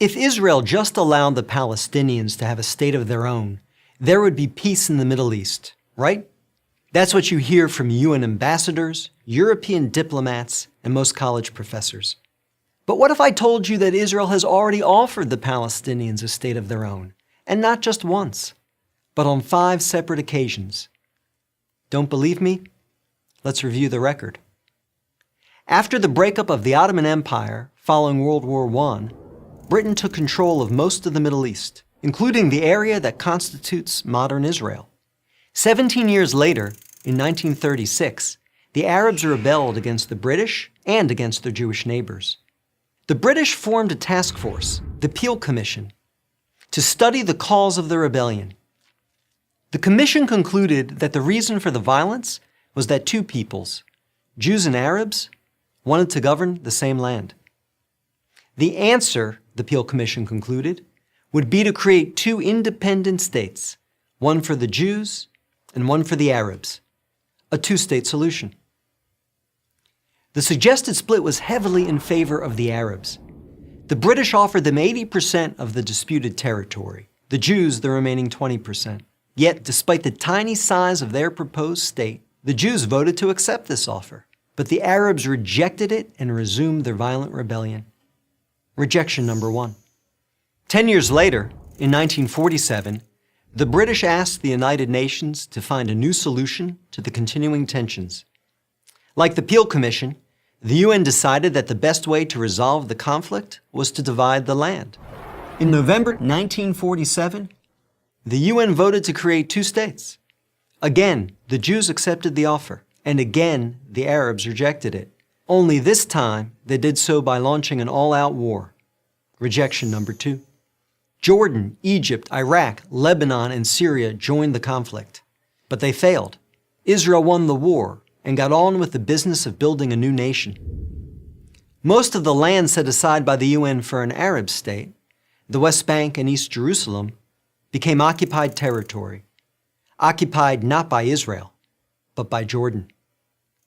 If Israel just allowed the Palestinians to have a state of their own, there would be peace in the Middle East, right? That's what you hear from UN ambassadors, European diplomats, and most college professors. But what if I told you that Israel has already offered the Palestinians a state of their own, and not just once, but on 5 separate occasions? Don't believe me? Let's review the record. After the breakup of the Ottoman Empire following World War I, Britain took control of most of the Middle East, including the area that constitutes modern Israel. 17 years later, in 1936, the Arabs rebelled against the British and against their Jewish neighbors. The British formed a task force, the Peel Commission, to study the cause of the rebellion. The commission concluded that the reason for the violence was that 2 peoples, Jews and Arabs, wanted to govern the same land. The answer, the Peel Commission concluded, would be to create 2 independent states, one for the Jews and one for the Arabs, a 2-state solution. The suggested split was heavily in favor of the Arabs. The British offered them 80% of the disputed territory, the Jews the remaining 20%. Yet, despite the tiny size of their proposed state, the Jews voted to accept this offer, but the Arabs rejected it and resumed their violent rebellion. Rejection number 1. 10 years later, in 1947, the British asked the United Nations to find a new solution to the continuing tensions. Like the Peel Commission, the UN decided that the best way to resolve the conflict was to divide the land. In November 1947, the UN voted to create 2 states. Again, the Jews accepted the offer, and again, the Arabs rejected it. Only this time, they did so by launching an all-out war. Rejection number 2. Jordan, Egypt, Iraq, Lebanon, and Syria joined the conflict. But they failed. Israel won the war and got on with the business of building a new nation. Most of the land set aside by the UN for an Arab state, the West Bank and East Jerusalem, became occupied territory. Occupied not by Israel, but by Jordan.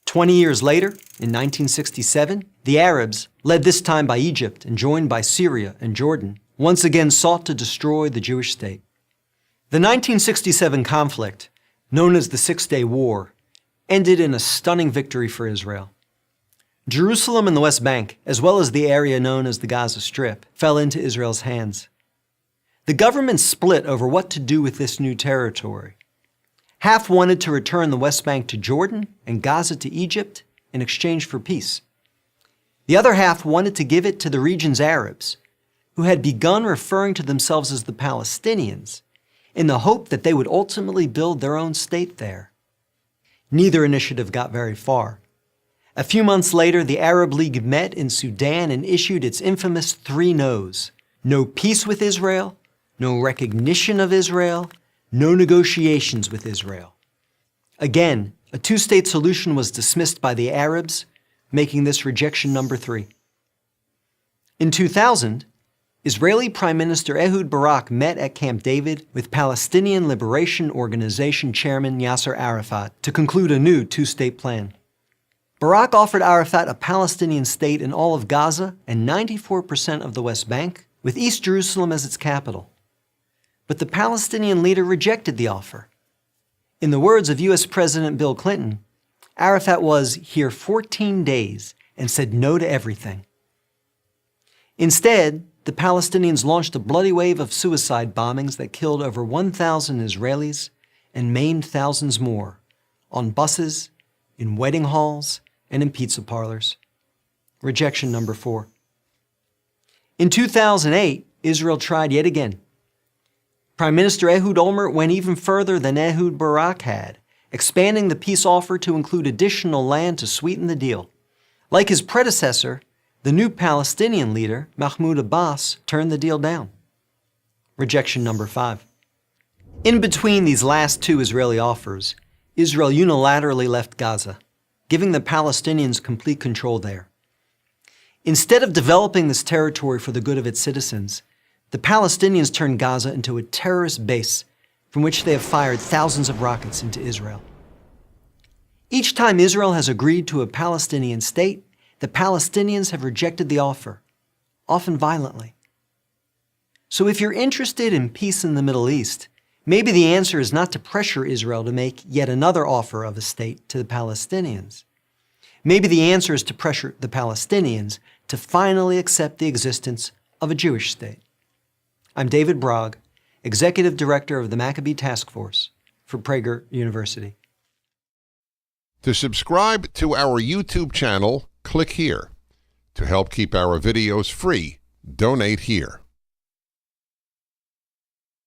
20 years later, in 1967, the Arabs, led this time by Egypt and joined by Syria and Jordan, once again sought to destroy the Jewish state. The 1967 conflict, known as the 6-Day War, ended in a stunning victory for Israel. Jerusalem and the West Bank, as well as the area known as the Gaza Strip, fell into Israel's hands. The government split over what to do with this new territory. Half wanted to return the West Bank to Jordan and Gaza to Egypt in exchange for peace. The other half wanted to give it to the region's Arabs, who had begun referring to themselves as the Palestinians, in the hope that they would ultimately build their own state there. Neither initiative got very far. A few months later, the Arab League met in Sudan and issued its infamous 3 no's. No peace with Israel, no recognition of Israel, no negotiations with Israel. Again, a 2-state solution was dismissed by the Arabs, making this rejection number 3. In 2000, Israeli Prime Minister Ehud Barak met at Camp David with Palestinian Liberation Organization Chairman Yasser Arafat to conclude a new 2-state plan. Barak offered Arafat a Palestinian state in all of Gaza and 94% of the West Bank, with East Jerusalem as its capital. But the Palestinian leader rejected the offer. In the words of U.S. President Bill Clinton, Arafat was here 14 days and said no to everything. Instead, the Palestinians launched a bloody wave of suicide bombings that killed over 1,000 Israelis and maimed thousands more, on buses, in wedding halls, and in pizza parlors. Rejection number 4. In 2008, Israel tried yet again. Prime Minister Ehud Olmert went even further than Ehud Barak had, expanding the peace offer to include additional land to sweeten the deal. Like his predecessor, the new Palestinian leader, Mahmoud Abbas, turned the deal down. Rejection number 5. In between these last 2 Israeli offers, Israel unilaterally left Gaza, giving the Palestinians complete control there. Instead of developing this territory for the good of its citizens, the Palestinians turned Gaza into a terrorist base from which they have fired thousands of rockets into Israel. Each time Israel has agreed to a Palestinian state, the Palestinians have rejected the offer, often violently. So if you're interested in peace in the Middle East, maybe the answer is not to pressure Israel to make yet another offer of a state to the Palestinians. Maybe the answer is to pressure the Palestinians to finally accept the existence of a Jewish state. I'm David Brog, Executive Director of the Maccabee Task Force for Prager University. To subscribe to our YouTube channel, click here. To help keep our videos free, donate here.